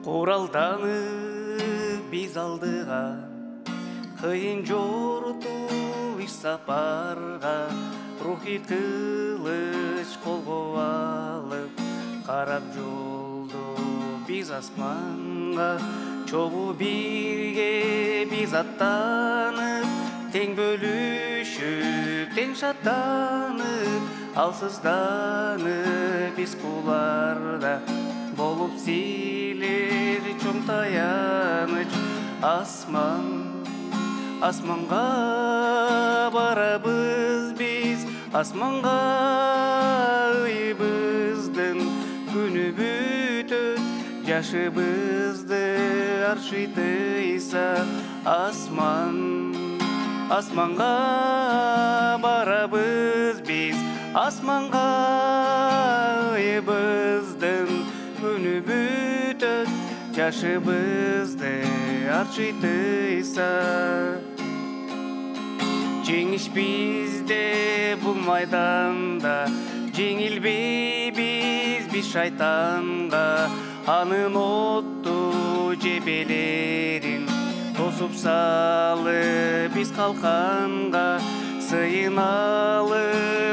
Куралданып биз алдыга, кыйын жоруту иш сапарга, рухи кылыч колго алып, карап жолду биз асманга, чогуу бирге биз аттанып, тең бөлүшүп, тең шаттанып, алсызданып биз куларда болуп силер чоң таяныч. Асманга барабыз биз, асманга ыйыбыздын күнү бүтөт, жашыбызды аршытыйса. Асманга барабыз биз, асманга ыйыбыздын күнү бүтөт, жашыбызды аршытыйса. Жеңиш бизде бул майданда, жеңилбейбиз биз шайтанга. Анын оттуу жебелерин тосуп салып биз калканга, сыйыналы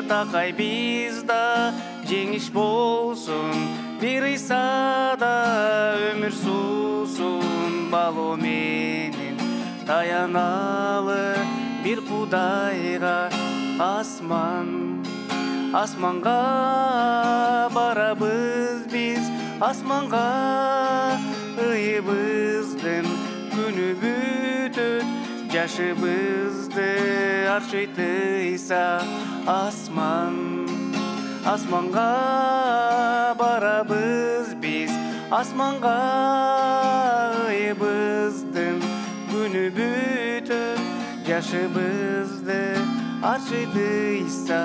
такай бизда жеңиш болсун. Бир ыйсада өмүр суусун, балоо менен таяналы бир Кудайга. Асманга барабыз биз, асманга ыйыбыздын күнү бүтөт, жашыбызды аршытыйса. Асманга барабыз биз, асманга ыйыбыздын күнү бүтөт, жашыбызды аршытыйса.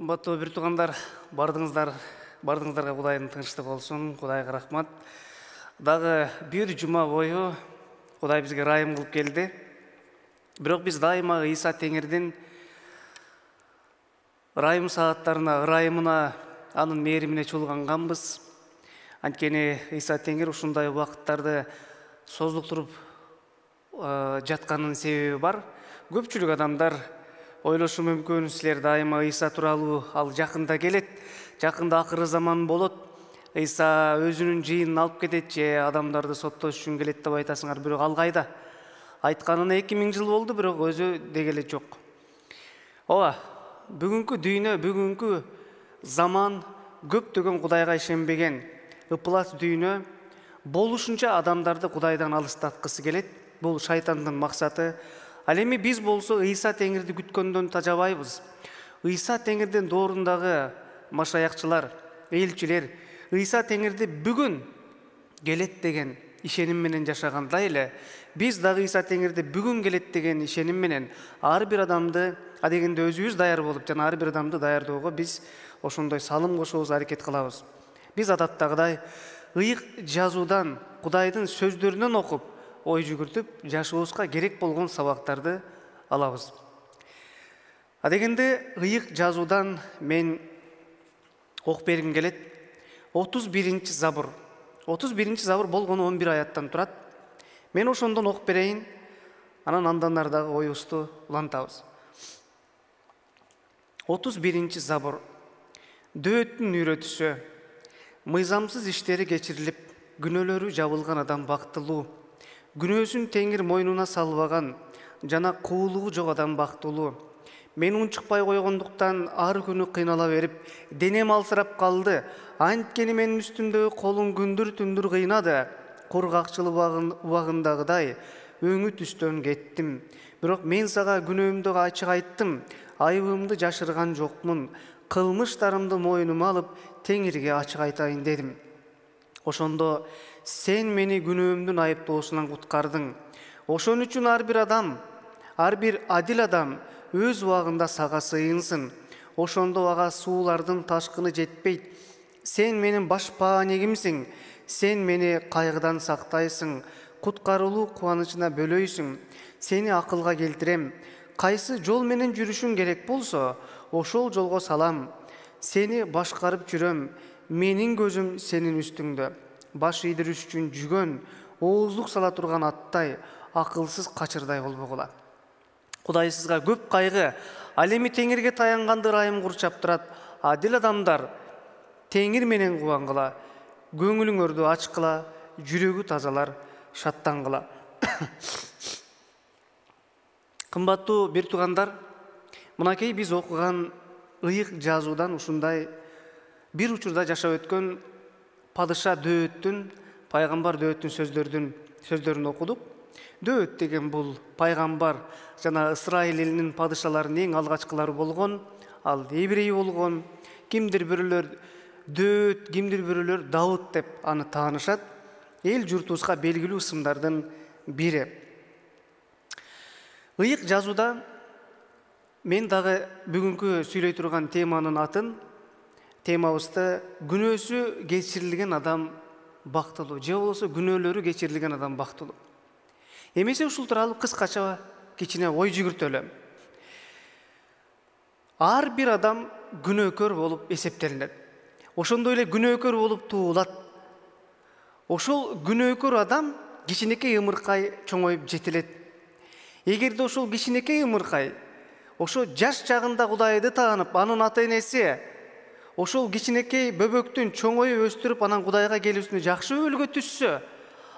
Кымбаттуу бир туугандар, бардыңыздарга Кудайдын тынчтыгы болсун. Кудайга рахмат. Дагы бир жума бою Кудай бизге ырайым кылып келди. Бирок биз дайыма Ыйса Теңирдин ырайым сааттарына, ырайымына, анын мээримине чулганганбыз. Анткени Ыйса Теңир ушундай убакыттарды создуктуруп жатканынын себеби бар. Көпчүлүк адамдар ойлошу мүмкүн, силер дайыма Ыйса тууралуу ал жакында келет, жакында акыры заман болот, Ыйса өзүнүн жыйынын алып кетет же адамдарды соттош үчүн келет деп айтасыңар. Бирок ал кайда? Айтканына 2000 жыл болду, бирок өзү дегеле жок. Ооба, бүгүнкү дүйнө, бүгүнкү заман көптөгөн Кудайга ишенбеген ыплас дүйнө болушунча адамдарды Кудайдан алыстаткысы келет. Бул шайтандын максаты. Ал эми биз болсо Ыйса Теңирди күткөндөн тажабайбыз. Ыйса Теңирдин доорундагы машаякчылар, элчилер Ыйса Теңирди бүгүн келет деген ишеним менен жашагандай эле, биз дагы Ыйса Теңирди бүгүн келет деген ишеним менен ар бир адамды адегенде өзүбүз даяр болуп, жана ар бир адамды даярдоого биз ошондой салым кошобуз, аракет кылабыз. Биз адаттагыдай ыйык жазуудан, Кудайдын сөздөрүнөн окуп, ой жүгүртүп, жашообузга керек болгон сабактарды алабыз. Адегенде ыйык жазуудан мен окуп бергим келет. 31-ci Забур. 31-ci Забур болгону 11 аяттан турат. Мен ошондон окуп берейин, анан андан ары дагы оюбузду улантабыз. 31-ci Забур. Дөөттүн үйрөтүсү. Мыйзамсыз иштери кечирилип, күнөөлөрү жабылган адам бактылуу. Күнөөсүн Теңир мойнуна салбаган, жана куулугу жок адам бактылуу. Мен унчукпай койгондуктан ар күнү кыйнала берип, денем алсырап калды. Анткени менин үстүмдөгү колун күндүр-түндүр кыйнады. коргакчыл убагындагыдай өңү түстөн кеттим. Бирок мен сага күнөөмдү ачык айттым. Айыбымды жашырган жокмун. Кылмыштарымды мойнума алып, Теңирге ачык айтайын дедим. Ошондо сен мени күнөөмдүн айыптоосунан куткардың. Ошон үчүн ар бир адил адам өз убагында сага сыйынсын. Ошондо ага суулардын ташкыны жетпейт. Сен менин башпаанегимсиң. Сен мени кайгыдан сактайсың. Куткарылуу кубанычына бөлөйсүң. Сени акылга келтирем. Кайсы жол менен жүрүшүң керек болсо, ошол жолго салам. Сени башкарып жүрөм. Менин көзүм сенин үстүңдө. Баш ийдириш үчүн жүгөн, ооздук сала турган аттай, акылсыз качырдай болбогула. Кудай сизга көп кайгы, ал эми Теңирге таянганды ырайым курчап турат. Адил адамдар Теңир менен кубангыла, көңүлүңөрдү ачкыла, жүрөгү тазалар, шаттангыла. Кымбаттуу бир туугандар, мынакей биз окуган ыйык жазуудан ушундай бир учурда жашап өткөн падыша Дөөттүн, пайгамбар Дөөттүн сөздөрүн окудук. Дөөт деген бул пайгамбар жана Ысрайыл элинин падышаларынын эң алгачкылары болгон, ал еврей болгон. Кимдир бирөөлөр Дөөт, кимдир бирөөлөр Давыт деп аны таанышат. Эл журтубузга белгилүү ысымдардын бири. Ыйык жазууда мен дагы бүгүнкү сүйлөй турган темабызды күнөөсү кечирилген адам бактылуу, же болбосо күнөөлөрү кечирилген адам бактылуу. Эмесе ушул тууралуу кыскача кичине ой жүгүртөлү. Ар бир адам күнөөкөр болуп эсептелинет. Ошондой эле күнөөкөр болуп туулат. Ошол күнөөкөр адам кичинекей ымыркай чоңоюп жетилет. Эгерде ошол кичинекей ымыркай ошо жаш чагында Кудайды таанып, анын ата-энеси ошол кичинекей бөбөктүн чоңоюп өстүрүп, анан Кудайга келүүсүнө жакшы өбөлгө түшсө,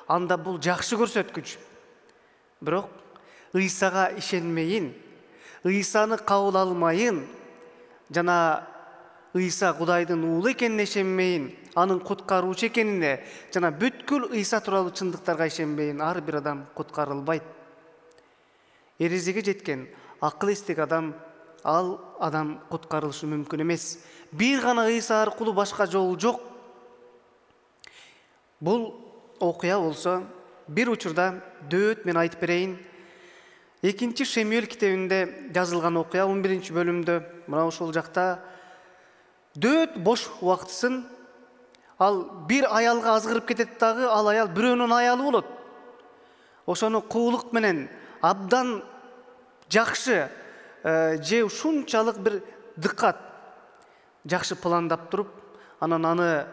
анда бул жакшы көрсөткүч. Бирок Ыйсага ишенмейин, Ыйсаны кабыл алмайын, жана Ыйса Кудайдын уулу экенине ишенмейин, анын куткаруучу экенине, жана бүткүл Ыйса тууралуу чындыктарга ишенбейин, ар бир адам куткарылбайт. Эрезеге жеткен акыл эстик адам, ал адам куткарылышы мүмкүн эмес. Бир гана Ыйса аркылуу башка жол жок. Бул окуя болсо бир учурда Дөөт мен айтып берейин. 2 Шемуэль китебинде жазылган окуя 11-бөлүмдө. Мына ошол жакта Дөөт бош убактысын ал бир аялга азгырып кетет дагы, ал аял бирөөнүн аялы болот. Ошону куулук менен абдан жакшы же ушунчалык бир дыккат жакшы пландап туруп, анан аны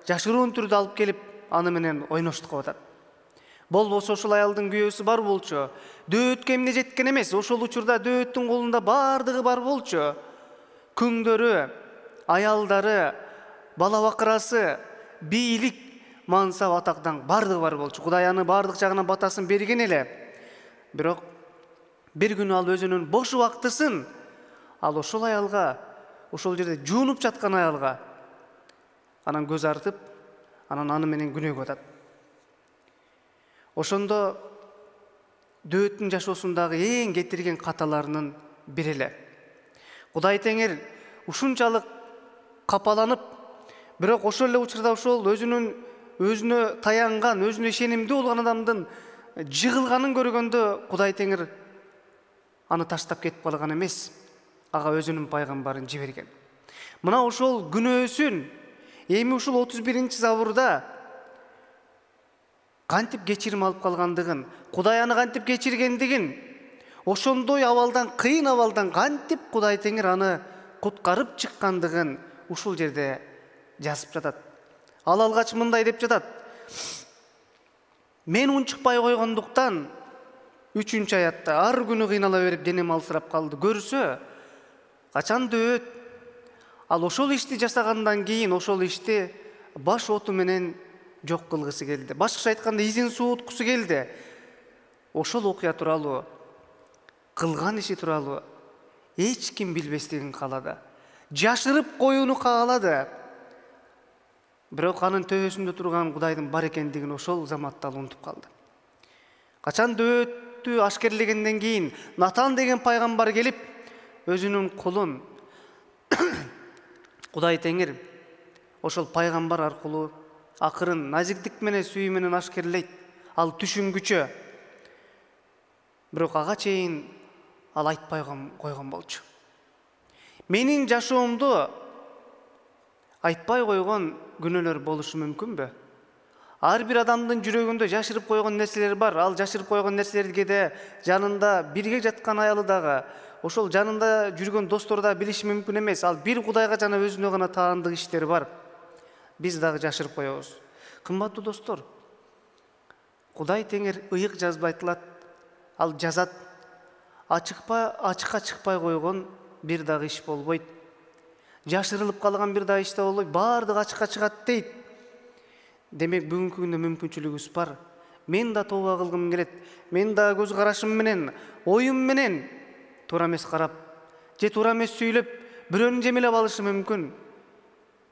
жашыруун түрдө алып келип, аны менен ойноштук атат. Болбосо ошол аялдын күйөөсү бар болчу. Дөөткө эмне жеткен эмес. Ошол учурда Дөөттүн колунда бардыгы бар болчу. Күңдөрү, аялдары, бала бакырасы, бийлик, мансап, атактан бардыгы бар болчу. Кудай аны бардык жагынан батасын берген эле. Бирок бир күнү ал өзүнүн бош убактысын ал ошол аялга, ошол жерде жуунуп жаткан аялга анан көз артып, анан аны менен күнөөгө атат. Ошондо Дөөттүн жашоосундагы эң кетирген каталарынын бири эле. Кудай Теңир ушунчалык капаланып, бирок ошол эле учурда ошол өзүнө таянган, өзүнө ишенимдүү болгон адамдын жыгылганын көргөндө Кудай Теңир аны таштап кетип калган эмес, ага өзүнүн пайгамбарын жиберген. Мына ошол күнөөсүн эми ушул 31-забурда кантип кечирим алып калгандыгын, Кудай аны кантип кечиргендигин, ошондой абалдан, кыйын абалдан кантип Кудай Теңир аны куткарып чыккандыгын ушул жерде жазып жатат. Ал алгач мындай деп жатат: мен унчукпай койгондуктан 3-аятта ар күнү кыйнала берип денем алсырап калды. Көрсө, качан Дөөт ал ошол ишти жасагандан кийин ошол ишти баш оту менен жок кылгысы келди. Башкача айтканда изин сууткусу келди. Ошол окуя тууралуу, кылган иши тууралуу эч ким билбестигин каалады. Жашырып коюуну каалады. Бирок анын төбөсүндө турган Кудайдын бар экендигин ошол заматта ал унутуп калды. Качан дөөттү ашкерлегенден кийин Натан деген пайгамбар келип, өзүнүн кулун Кудай Теңир ошол пайгамбар аркылуу акырын назиктик менен сүйүү менен ашкерлейт. Ал түшүнгүчө. Бирок ага чейин ал айтпай койгон болчу. Менин жашоомдо айтпай койгон күнөөлөр болушу мүмкүнбү? Ар бир адамдын жүрөгүндө жашырып койгон нерселер бар. Ал жашырып койгон нерселерге жанында бирге жаткан аялы дагы, ошол жанында жүргөн достор да билиши мүмкүн эмес. Ал бир Кудайга жана өзүнө гана таандык иштери бар. Биз дагы жашырып коебуз. Кымбаттуу достор, Кудай Теңир ыйык жазбай айтылат. Ал жазат. Ачыкка чыкпай койгон бир дагы иш болбойт. Жашырылып калган бир дагы иш болбойт. Баардыгы ачыкка чыгат дейт. Демек бүгүнкү күндө мүмкүнчүлүгүбүз бар. Мен да тооба кылгым келет. Мен да көз карашым менен, оюм менен туура эмес карап, же туура эмес сүйлөп, бирөөнү жемелеп алышы мүмкүн.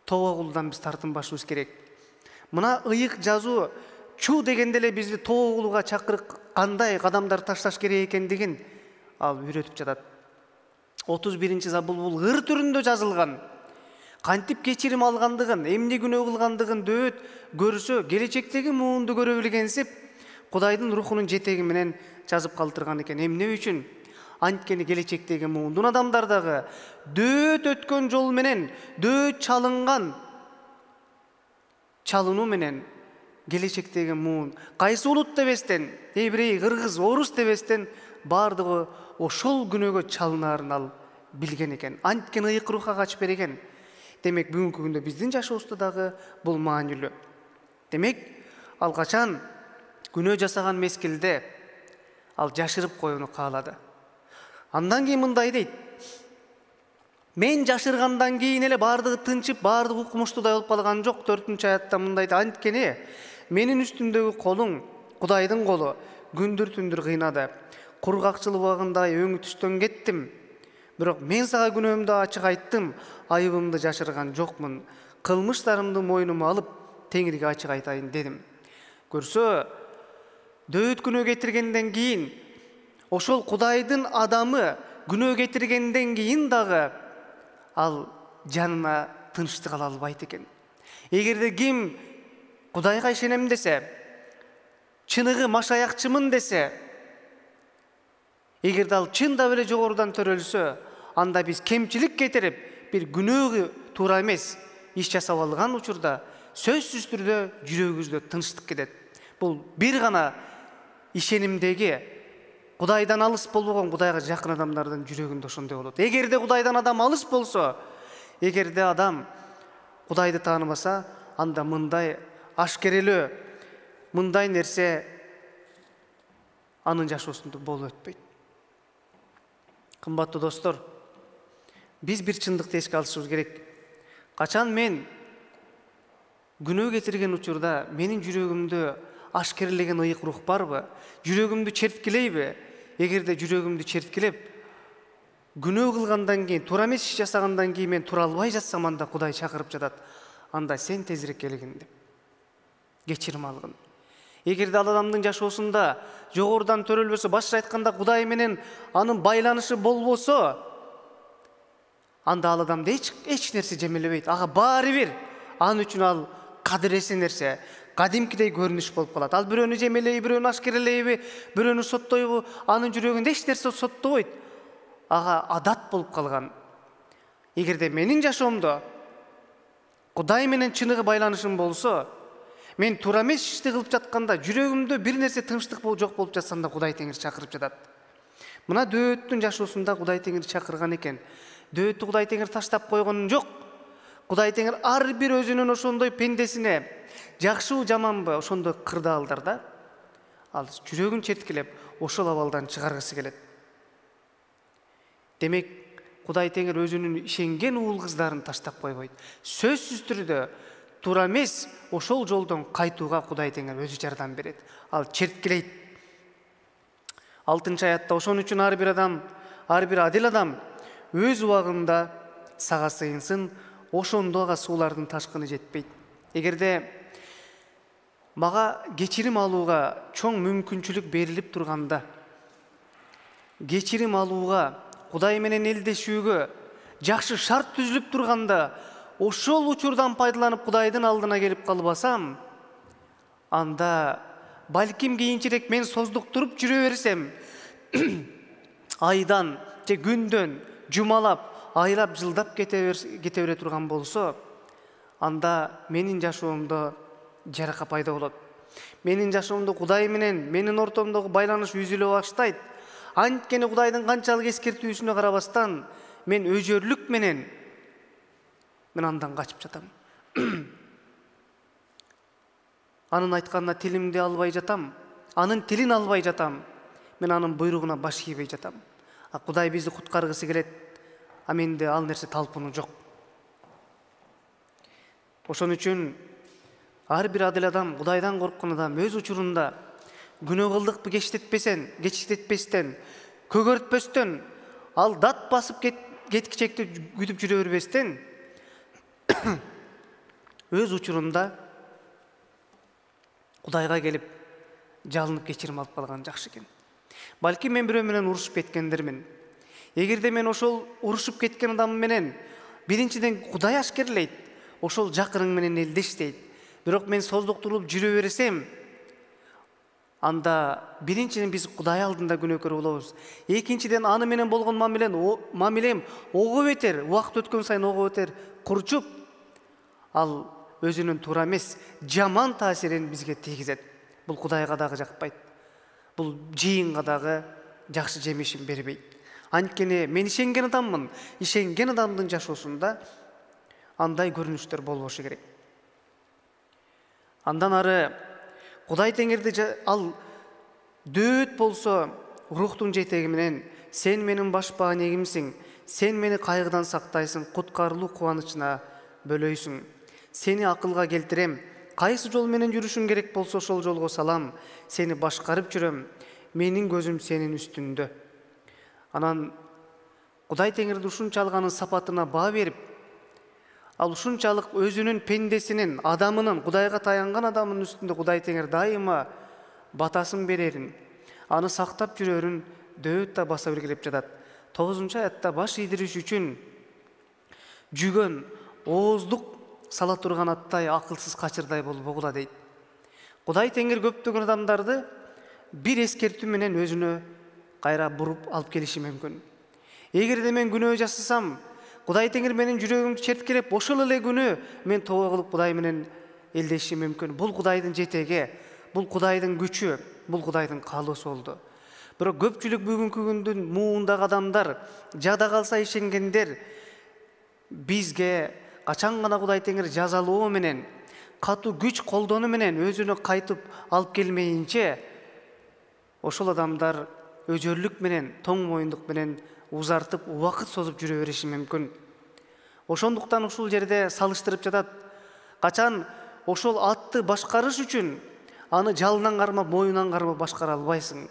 Тооба кылуудан биз тартынбашыбыз керек. Мына ыйык жазуу чуу дегенде эле бизди тооба кылууга чакырып, кандай кадамдар ташташ керек экендигин ал үйрөтүп жатат. 31-забыл бул ыр түрүндө жазылган. Кантип кечирим алгандыгын, эмне күнөө кылгандыгын дөөт көрсө, келечектеги муунду көрө билгенсип, Кудайдын рухунун жетеги менен жазып калтырган экен. Эмне үчүн? Анткени келечектеги муундун адамдар дагы дөөт өткөн жол менен, дөөт чалынган чалынуу менен келечектеги муун кайсы улут дебестен, еврей, кыргыз, орус дебестен баардыгы ошол күнөөгө чалынаарын ал билген экен. Анткени ыйык рухка качып берген. Демек бүгүнкү күндө биздин жашообузда дагы бул маанилүү. Демек ал качан күнөө жасаган мезгилде ал жашырып коюуну каалады. Андан кийин мындай дейт: мен жашыргандан кийин эле баардыгы тынчып, баардыгы укмуштуудай болуп калган жок. 4-аятта мындай дейт: анткени менин үстүмдөгү колуң, Кудайдын колу, күндүр-түндүр кыйнады. Кургакчыл убагындай өңү түстөн кеттим. Бирок мен сага күнөөмдү ачык айттым, айыбымды жашырган жокмун. Кылмыштарымды мойнума алып, Теңирге ачык айтайын дедим. Көрсө, дөөт күнөө кетиргенден кийин, ошол Кудайдын адамы күнөө кетиргенден кийин дагы ал жанына тынчтык ала албайт экен. Эгерде ким Кудайга ишенем десе, чыныгы машаякчымын десе, эгерде ал чындап эле жогорудан төрөлсө, анда биз кемчилик кетирип, бир күнөөгө туура эмес иш жасап алган учурда сөзсүз түрдө жүрөгүбүздө тынчтык кетет. Бул бир гана ишенимдеги Кудайдан алыс болбогон, Кудайга жакын адамдардын жүрөгүндө ошондой болот. Эгерде Кудайдан адам алыс болсо, эгерде адам Кудайды тааныбаса, анда мындай ашкерелөө, мындай нерсе анын жашоосунда болуп өтпөйт. Кымбаттуу достор, биз бир чындыкты эске алышыбыз керек. Качан мен күнөө кетирген учурда менин жүрөгүмдө ашкерлеген ыйык рух барбы? Жүрөгүмдү черткилейби? Эгерде жүрөгүмдү черткилеп, күнөө кылгандан кийин, туура эмес иш жасагандан кийин мен тура албай жатсам, анда Кудай чакырып жатат. Анда сен тезирээк келгин деп. Кечирим алгын. Эгерде ал адамдын жашоосунда жогорудан төрөлбөсө, башкача айтканда Кудай менен анын байланышы болбосо, анда ал адамды эч нерсе жемелебейт. Ага баары бир ан үчүн ал кадыреси нерсе, кадимкидей көрүнүш болуп калат. Ал бирөөнү жемелейби, бирөөнү ашкерелейби, бирөөнү соттойбу, анын жүрөгүндө эч нерсе соттобойт. Ага адат болуп калган. Эгерде менин жашоомдо Кудай менен чыныгы байланышым болсо, мен туура эмес ишти кылып жатканда жүрөгүмдө бир нерсе тынчтык жок болуп жатса, анда Кудай Теңир чакырып жатат. Мына дөөттүн жашоосунда Кудай Теңир чакырган экен. Дөөттү Кудай Теңир таштап койгон жок. Кудай Теңир ар бир өзүнүн ошондой пендесине жакшыбы жаманбы ошондой кырдаалдарда ал жүрөгүн черткилеп, ошол абалдан чыгаргысы келет. Демек, Кудай Теңир өзүнүн ишенген уул кыздарын таштап койбойт. Сөзсүз түрдө туура эмес ошол жолдон кайтууга Кудай Теңир өзү жардам берет. Ал черткилейт. 6-аятта ошон үчүн ар бир адил адам өз убагында сага сыйынсын, ошондо ага суулардын ташкыны жетпейт. Эгерде мага кечирим алууга чоң мүмкүнчүлүк берилип турганда, кечирим алууга, Кудай менен элдешүүгө жакшы шарт түзүлүп турганда, ошол учурдан пайдаланып Кудайдын алдына келип калбасам, анда балким кийинчерээк мен создуктуруп жүрө берсем, айдан же күндөн жумалап, айлап, жылдап кете бере турган болсо, анда менин жашоомдо жарака пайда болот. Менин жашоомдо Кудай менен менин ортомдогу байланыш үзүлө баштайт. Анткени Кудайдын канчалык эскертүүсүнө карабастан, мен өжөрлүк менен мен андан качып жатам. Анын айтканына тилимди албай жатам, анын тилин албай жатам, мен анын буйругуна баш ийбей жатам. А Кудай бизди куткаргысы келет, а менде ал нерсе талпынуу жок. Ошон үчүн ар бир адил адам Кудайдан корккон адам өз учурунда күнөө кылдыкпы кечтетпестен, көгөртпөстөн, ал дат басып кеткичекти күтүп жүрө бербестен, өз учурунда Кудайга келип жалынып кечирим алып калган жакшы экен. Балким мен бирөө менен урушуп кеткендирмин. Эгерде мен ошол урушуп кеткен адам менен биринчиден Кудай ашкерлейт, ошол жакының менен элдештейт. Бирок мен создуктуруп жүрө берсем, анда биринчиден биз Кудай алдында күнөөкөр болобуз. Экинчиден аны менен болгон мамилем ого бетер, убакыт өткөн сайын ого бетер курчуп, ал өзүнүн туура эмес, жаман таасирин бизге тийгизет. Бул Кудайга дагы жакпайт. Бул жыйынга дагы жакшы жемишин бербейт. Анткени мен ишенген адаммын. Ишенген адамдын жашоосунда андай көрүнүштөр болбошу керек. Андан ары Кудай Теңирди ал дөөт болсо рухтун жетеги менен сен менин баш баанегимсиң, сен мени кайгыдан сактайсың, куткарылуу кубанычына бөлөйсүң. Сени акылга келтирем, кайсы жол менен жүрүшүң керек болсо ошол жолго салам, сени башкарып жүрөм, менин көзүм сенин үстүндө. Анан Кудай Теңирди ушунчалык анын сапатына баа берип, ал ушунчалык өзүнүн пендесинин, адамынын, Кудайга таянган адамынын үстүндө Кудай Теңир дайыма батасын берерин, аны сактап жүрөрүн дөөт баса белгилеп жатат. 9-аятта баш ийдириш үчүн жүгөн, ооздук сала турган аттай акылсыз качырдай болбогула дейт. Кудай Теңир көптөгөн адамдарды бир эскертүү менен өзүнө кайра буруп алып келиши мүмкүн. Эгерде мен күнөө жасасам, Кудай Теңир менин жүрөгүмдү черткелеп, ошол эле күнү мен тооба кылып Кудай менен элдешим мүмкүн. Бул Кудайдын жетеги, бул Кудайдын күчү, бул Кудайдын каалоосу болду. Бирок көпчүлүк бүгүнкү күндүн муундагы адамдар, жада калса ишенгендер бизге качан гана Кудай Теңир жазалоо менен, катуу күч колдонуу менен өзүнө кайтып алып келмейинче, ошол адамдар өжөрлүк менен, тоң моюндук менен узартып, убакыт созуп жүрө бериши мүмкүн. Ошондуктан ушул жерде салыштырып жатат. Качан ошол атты башкарыш үчүн аны жалынан кармап, моюнан кармап башкара албайсың.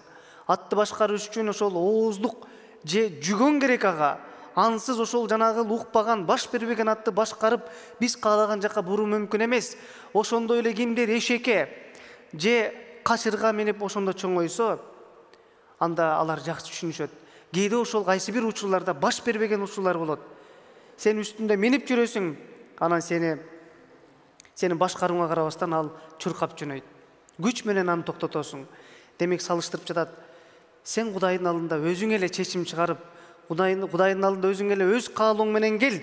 Атты башкарыш үчүн ошол ооздук же жүгөн керек ага. Ансыз ошол жанагы укпаган, баш бербеген атты башкарып, биз каалаган жака буруу мүмкүн эмес. Ошондой эле кимдир эшекке же качырга минип ошондо чоңойсо, анда алар жакшы түшүнүшөт. Кээде ошол кайсы бир учурларда баш бербеген учурлар болот. Сен үстүндө минип жүрөсүң, анан сени башкарууга карабастан ал чуркап жөнөйт. Күч менен аны токтотосуң. Демек салыштырып жатат. Сен Кудайдын алдында өзүң эле чечим чыгарып, Кудайдын алдында өзүң эле өз каалооң менен кел.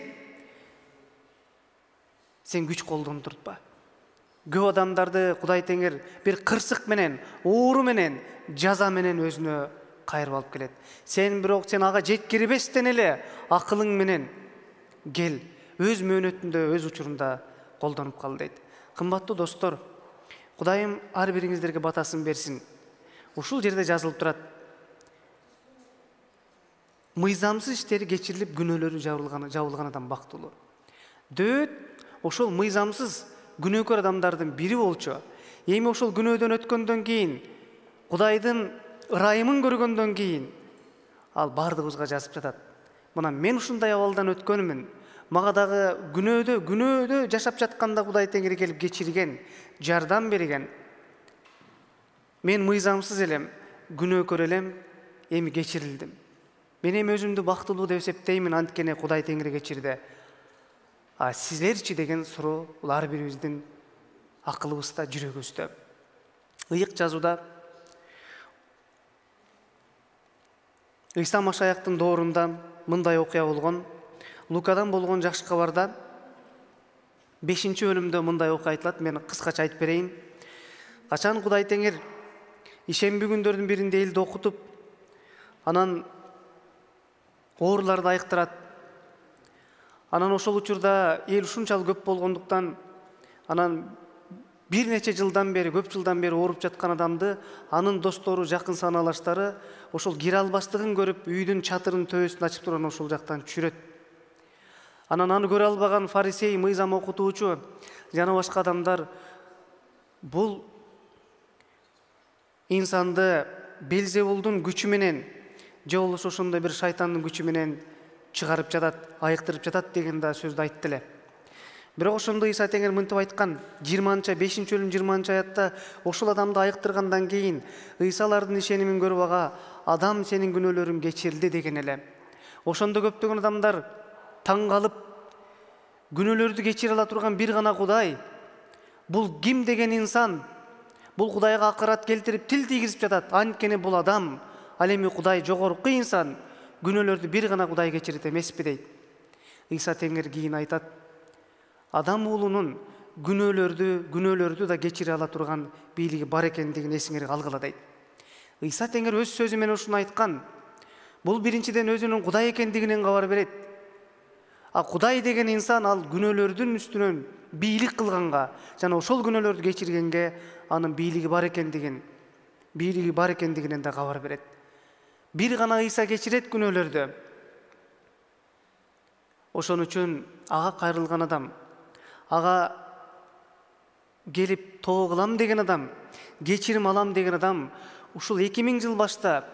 Сен күч колдонтуртпа. Көп адамдарды Кудай Теңир бир кырсык менен, оору менен, жаза менен өзүнө кайрып алып келет. Сен ага жеткирбестен эле акылың менен кел, өз мөөнөтүндө, өз учурунда колдонуп кал дейт. Кымбаттуу достор, Кудайым ар бириңиздерге батасын берсин. Ушул жерде жазылып турат. Мыйзамсыз иштери кечирилип, күнөөлөрү жабылган адам бактылуу. Дөөт ошол мыйзамсыз күнөөкөр адамдардын бири болчу. Эми ошол күнөөдөн өткөндөн кийин, Кудайдын ырайымын көргөндөн кийин, ал бардыгыбызга жазып жатат. Мына мен ушундай абалдан өткөнмүн. Мага дагы күнөөдө жашап жатканда Кудай Теңир келип кечирген, жардам берген. Мен мыйзамсыз элем, күнөөкөр элем, эми кечирилдим. Мен эми өзүмдү бактылуу деп эсептеймин, анткени Кудай Теңир кечирди. А силерчи деген суроо бул ар бирибиздин акылыбызда, жүрөгүбүздө. Ыйык жазууда Ыйса Машаяктын доорунда мындай окуя болгон. Лукадан болгон жакшы кабарда 5-бөлүмдө мындай окуя айтылат. Мен кыскача айтып берейин. Качан Кудай Теңир ишемби күндөрдүн биринде элди окутуп, анан оорларды айыктырат. Анан ошол учурда эл ушунчалык көп болгондуктан, анан бир нече жылдан бери, көп жылдан бери ооруп жаткан адамды анын достору, жакын санаалаштары ошол кире албастыгын көрүп, үйдүн чатырын төбөсүн ачып турган ошол жактан түшүрөт. Анан аны көрө албаган фарисей, мыйзам окутуучу жана башка адамдар бул инсанды Белзебулдун күчү менен, же болбосо ошондой бир шайтандын күчү менен чыгарып жатат, айыктырып жатат деген да сөздү айтты эле. Бирок ошондо Ыйса Теңир мынтип айткан, 5-бөлүм 20-аятта ошол адамды айыктыргандан кийин Ыйсалардын ишенимин көрүп ага адам сенин күнөөлөрүң кечирилди деген эле. Ошондо көптөгөн адамдар таң калып, күнөөлөрдү кечире ала турган бир гана Кудай, бул ким деген инсан? Бул Кудайга акырат келтирип, тил тийгизип жатат. Анткени бул адам, ал эми Кудай жогорку инсан, күнөөлөрдү бир гана Кудай кечирет эмеспи дейт. Ыйса Теңир кийин айтат, адам уулунун күнөөлөрдү да кечире ала турган бийлиги бар экендигин эсиңерге алгыла дейт. Ыйса Теңир өз сөзү менен ушуну айткан. Бул биринчиден өзүнүн Кудай экендигинен кабар берет. А Кудай деген инсан ал күнөөлөрдүн үстүнөн бийлик кылганга жана ошол күнөөлөрдү кечиргенге анын бийлиги бар экендигинен да кабар берет. Бир гана Ыйса кечирет күнөөлөрдү. Ошон үчүн ага кайрылган адам, ага келип тоо кылам деген адам, кечирим алам деген адам, ушул 2000 жыл башта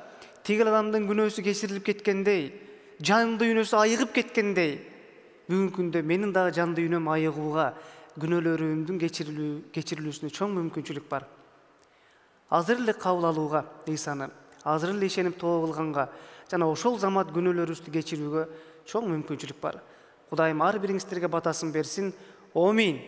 тигил адамдын күнөөсү кечирилип кеткендей, жан дүйнөсү айыгып кеткендей, бүгүнкү күндө менин дагы жан дүйнөм айыгууга, күнөөлөрүмдүн кечирилүүсүнө чоң мүмкүнчүлүк бар. Азыр эле кабыл алууга Ыйсаны, азыр эле ишенип тоо кылганга жана ошол замат күнөөлөрүбүздү кечирүүгө чоң мүмкүнчүлүк бар. Кудайым ар бириңиздерге батасын берсин. Амин.